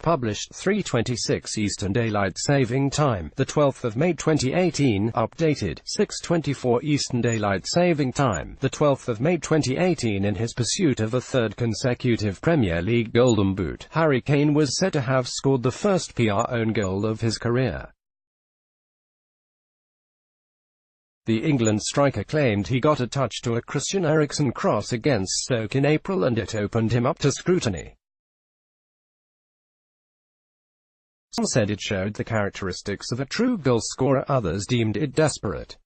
published 3:26 Eastern Daylight Saving Time, the 12th of May 2018, updated 6:24 Eastern Daylight Saving Time, the 12th of May 2018. In his pursuit of a third consecutive Premier League Golden Boot, Harry Kane was said to have scored the first PR own goal of his career. The England striker claimed he got a touch to a Christian Eriksen cross against Stoke in April and it opened him up to scrutiny. Some said it showed the characteristics of a true goalscorer, others deemed it desperate.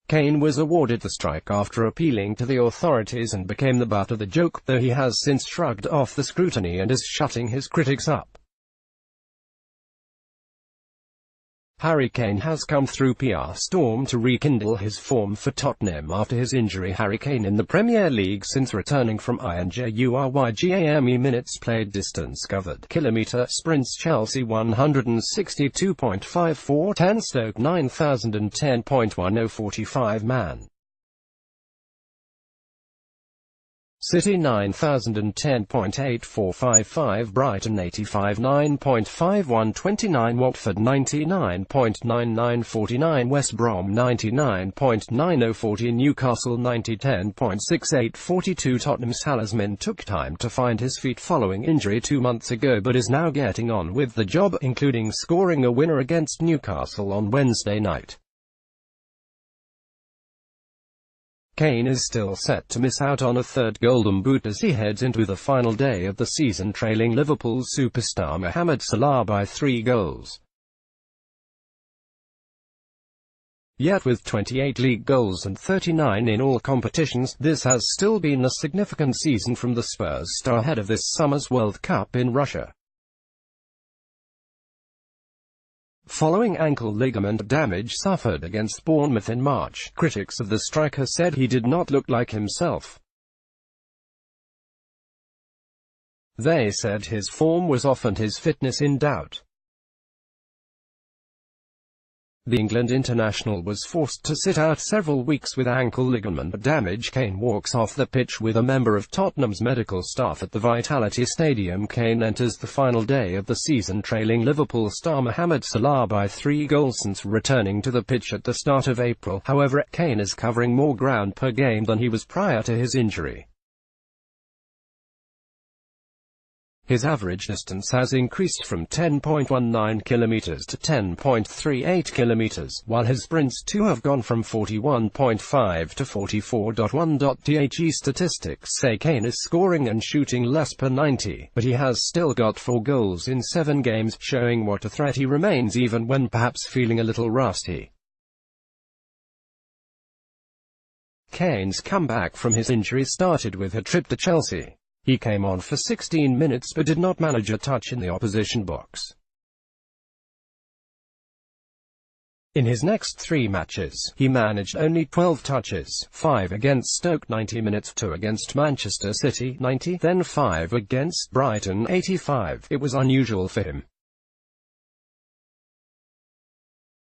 Kane was awarded the strike after appealing to the authorities and became the butt of the joke, though he has since shrugged off the scrutiny and is shutting his critics up. Harry Kane has come through PR storm to rekindle his form for Tottenham after his injury. Harry Kane in the Premier League since returning from injury. Minutes played, distance covered, kilometre, sprints Chelsea 162.54, 10 Stoke 9010.1045 man. City 9010.8455, Brighton 85.9.5129, Watford 99.9949, West Brom 99.9040, Newcastle 9010.6842. Tottenham's talisman took time to find his feet following injury 2 months ago but is now getting on with the job, including scoring a winner against Newcastle on Wednesday night. Kane is still set to miss out on a third Golden Boot as he heads into the final day of the season trailing Liverpool's superstar Mohamed Salah by 3 goals. Yet with 28 league goals and 39 in all competitions, this has still been a significant season from the Spurs star ahead of this summer's World Cup in Russia. Following ankle ligament damage suffered against Bournemouth in March, critics of the striker said he did not look like himself. They said his form was off and his fitness in doubt. The England international was forced to sit out several weeks with ankle ligament damage. Kane walks off the pitch with a member of Tottenham's medical staff at the Vitality Stadium. Kane enters the final day of the season trailing Liverpool star Mohamed Salah by 3 goals since returning to the pitch at the start of April. However, Kane is covering more ground per game than he was prior to his injury. His average distance has increased from 10.19 km to 10.38 km, while his sprints too have gone from 41.5 to 44.1. The statistics say Kane is scoring and shooting less per 90, but he has still got 4 goals in 7 games, showing what a threat he remains even when perhaps feeling a little rusty. Kane's comeback from his injury started with a trip to Chelsea. He came on for 16 minutes but did not manage a touch in the opposition box. In his next 3 matches, he managed only 12 touches, 5 against Stoke 90 minutes, 2 against Manchester City 90, then 5 against Brighton 85. It was unusual for him.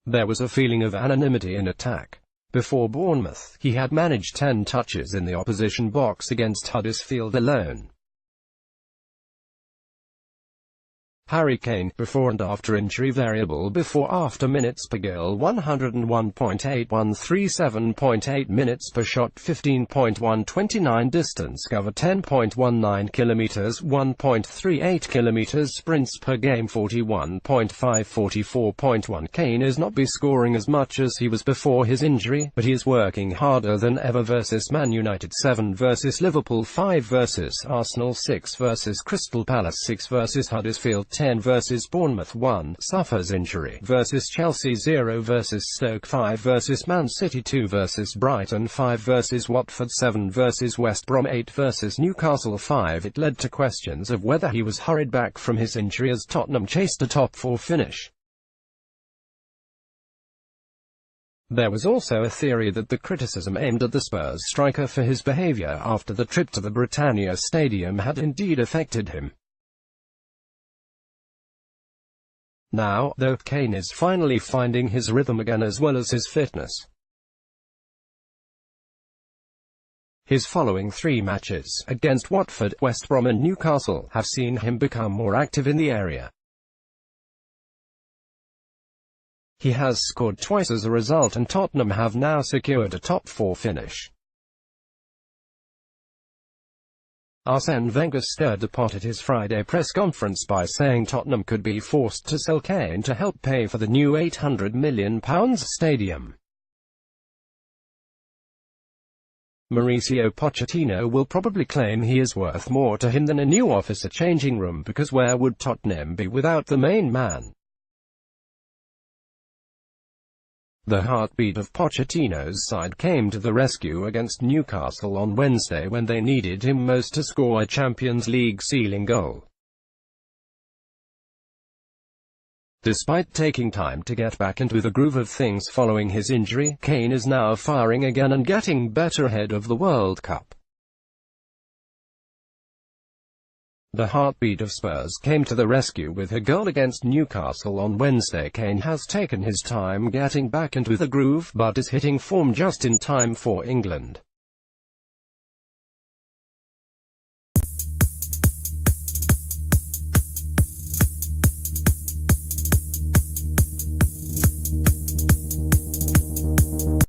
There was a feeling of anonymity in attack. Before Bournemouth, he had managed 10 touches in the opposition box against Huddersfield alone. Harry Kane, before and after injury variable. Before/after minutes per goal 101.81, 37.8 minutes per shot 15.129, distance cover 10.19 km, 1.38 km, sprints per game 41.5, 44.1. Kane is not be scoring as much as he was before his injury, but he is working harder than ever. Versus Man United 7, versus Liverpool 5, versus Arsenal 6, versus Crystal Palace 6, versus Huddersfield 10, versus Bournemouth 1, suffers injury, versus Chelsea 0, versus Stoke 5, versus Man City 2, versus Brighton 5, versus Watford 7, versus West Brom 8, versus Newcastle 5. It led to questions of whether he was hurried back from his injury as Tottenham chased a top 4 finish. There was also a theory that the criticism aimed at the Spurs striker for his behaviour after the trip to the Britannia Stadium had indeed affected him. Now, though, Kane is finally finding his rhythm again as well as his fitness. His following three matches, against Watford, West Brom and Newcastle, have seen him become more active in the area. He has scored twice as a result, and Tottenham have now secured a top 4 finish. Arsène Wenger stirred the pot at his Friday press conference by saying Tottenham could be forced to sell Kane to help pay for the new £800 million stadium. Mauricio Pochettino will probably claim he is worth more to him than a new officer changing room, because where would Tottenham be without the main man? The heartbeat of Pochettino's side came to the rescue against Newcastle on Wednesday when they needed him most to score a Champions League sealing goal. Despite taking time to get back into the groove of things following his injury, Kane is now firing again and getting better ahead of the World Cup. The heartbeat of Spurs came to the rescue with a goal against Newcastle on Wednesday. Kane has taken his time getting back into the groove, but is hitting form just in time for England.